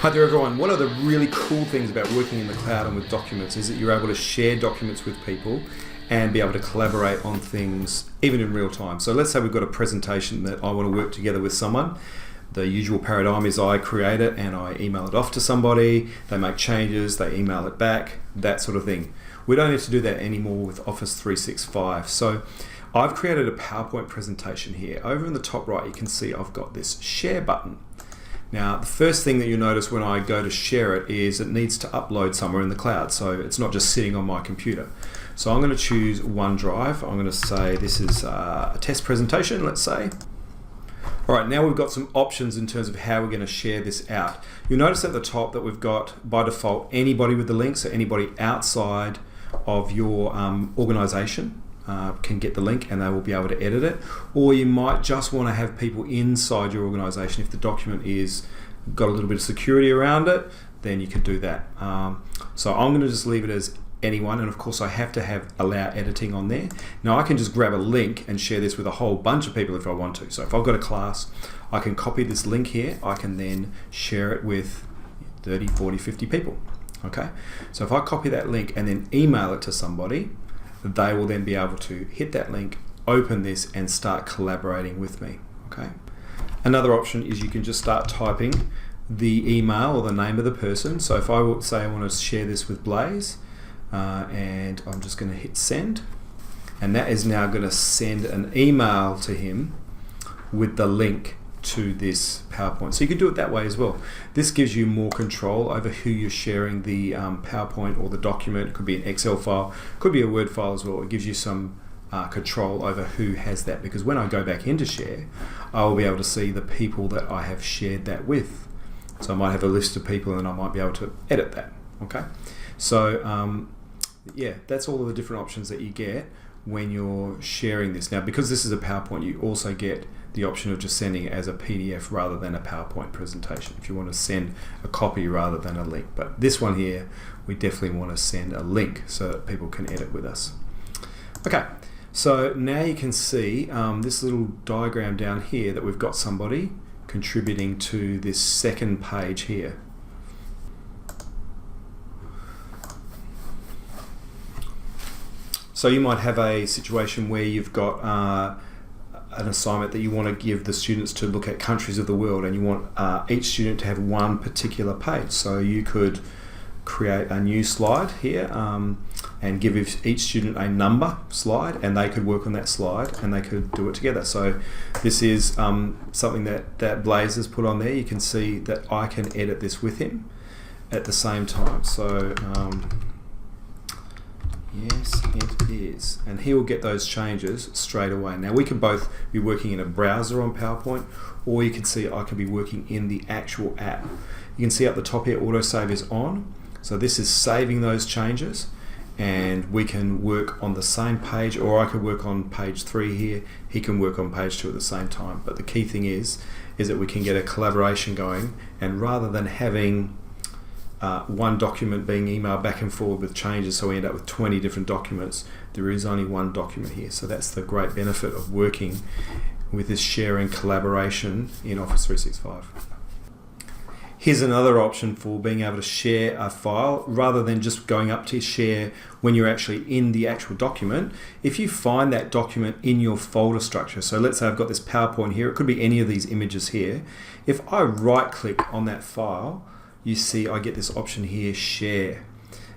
Hi there everyone. One of the really cool things about working in the cloud and with documents is that you're able to share documents with people and be able to collaborate on things even in real time. So let's say we've got a presentation that I want to work together with someone. The usual paradigm is I create it and I email it off to somebody, they make changes, they email it back, that sort of thing. We don't need to do that anymore with Office 365. So I've created a PowerPoint presentation here. Over in the top right you can see I've got this share button. Now, the first thing that you notice when I go to share it is it needs to upload somewhere in the cloud, so it's not just sitting on my computer. So I'm going to choose OneDrive. I'm going to say this is a test presentation, let's say. All right, now we've got some options in terms of how we're going to share this out. You'll notice at the top that we've got, by default, anybody with the link, so anybody outside of your organization can get the link and they will be able to edit it. Or you might just want to have people inside your organization. If the document is got a little bit of security around it, then you can do that. So I'm going to just leave it as anyone, and of course I have to have allow editing on there. Now I can just grab a link and share this with a whole bunch of people if I want to. So if I've got a class, I can copy this link here, I can then share it with 30, 40, 50 people. Okay, so if I copy that link and then email it to somebody, they will then be able to hit that link, open this and start collaborating with me. Okay. Another option is you can just start typing the email or the name of the person. So if I would say I want to share this with Blaze, and I'm just going to hit send, and that is now going to send an email to him with the link to this PowerPoint. So you could do it that way as well. This gives you more control over who you're sharing the PowerPoint or the document. It could be an Excel file, could be a Word file as well. It gives you some control over who has that, because when I go back into share, I will be able to see the people that I have shared that with. So I might have a list of people and I might be able to edit that. Okay, so yeah, that's all of the different options that you get when you're sharing this. Now, because this is a PowerPoint, you also get the option of just sending it as a PDF rather than a PowerPoint presentation, if you want to send a copy rather than a link. But this one here, we definitely want to send a link so that people can edit with us. Okay, so now you can see this little diagram down here that we've got somebody contributing to this second page here. So you might have a situation where you've got an assignment that you want to give the students to look at countries of the world, and you want each student to have one particular page. So you could create a new slide here and give each student a number slide, and they could work on that slide and they could do it together. So this is something that Blaze has put on there. You can see that I can edit this with him at the same time. So yes, it is. And he will get those changes straight away. Now we can both be working in a browser on PowerPoint, or you can see I can be working in the actual app. You can see up the top here, autosave is on. So this is saving those changes, and we can work on the same page, or I could work on page 3 here. He can work on page 2 at the same time. But the key thing is that we can get a collaboration going, and rather than having one document being emailed back and forward with changes, so we end up with 20 different documents, there is only one document here. So that's the great benefit of working with this sharing collaboration in Office 365. Here's another option for being able to share a file rather than just going up to share when you're actually in the actual document. If you find that document in your folder structure, so let's say I've got this PowerPoint here, it could be any of these images here. If I right click on that file, you see I get this option here, share.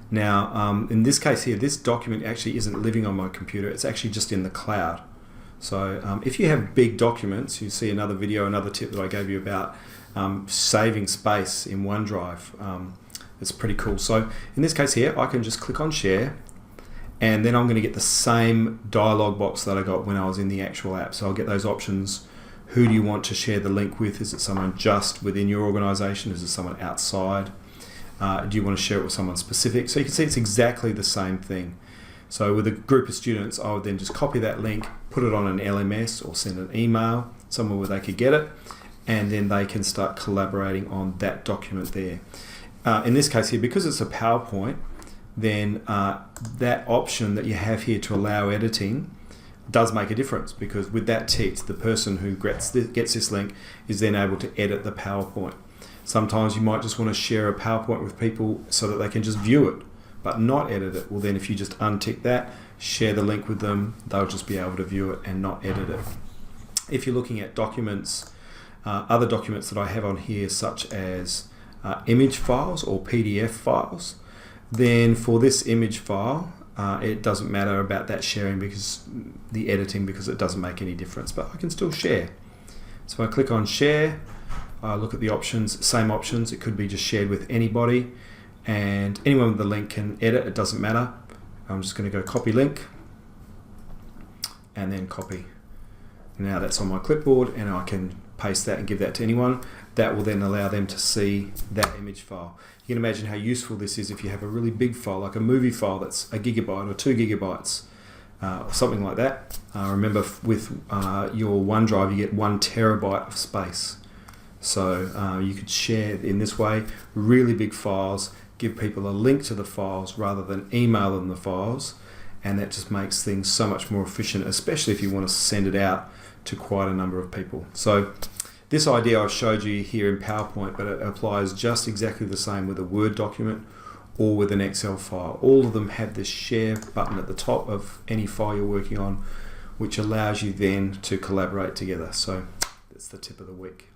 Now in this case here, this document actually isn't living on my computer, it's actually just in the cloud. So if you have big documents, you see another video, another tip that I gave you about saving space in OneDrive. It's pretty cool. So in this case here, I can just click on share, and then I'm going to get the same dialog box that I got when I was in the actual app. So I'll get those options. Who do you want to share the link with? Is it someone just within your organization? Is it someone outside? Do you want to share it with someone specific? So you can see it's exactly the same thing. So with a group of students, I would then just copy that link, put it on an LMS or send an email somewhere where they could get it, and then they can start collaborating on that document there. In this case here, because it's a PowerPoint, then that option that you have here to allow editing does make a difference, because with that ticked, the person who gets this link is then able to edit the PowerPoint. Sometimes you might just want to share a PowerPoint with people so that they can just view it, but not edit it. Well, then if you just untick that, share the link with them, they'll just be able to view it and not edit it. If you're looking at documents, other documents that I have on here, such as image files or PDF files, then for this image file, it doesn't matter about that sharing because the editing, because it doesn't make any difference, but I can still share. So I click on share, look at the options, same options. It could be just shared with anybody, and anyone with the link can edit, it doesn't matter. I'm just going to go copy link and then copy. Now that's on my clipboard and I can paste that and give that to anyone. That will then allow them to see that image file. You can imagine how useful this is if you have a really big file, like a movie file that's 1 gigabyte or 2 gigabytes, or something like that. Remember with your OneDrive, you get 1 terabyte of space. So you could share in this way really big files, give people a link to the files rather than email them the files, and that just makes things so much more efficient, especially if you want to send it out to quite a number of people. So this idea I've showed you here in PowerPoint, but it applies just exactly the same with a Word document or with an Excel file. All of them have this share button at the top of any file you're working on, which allows you then to collaborate together. So that's the tip of the week.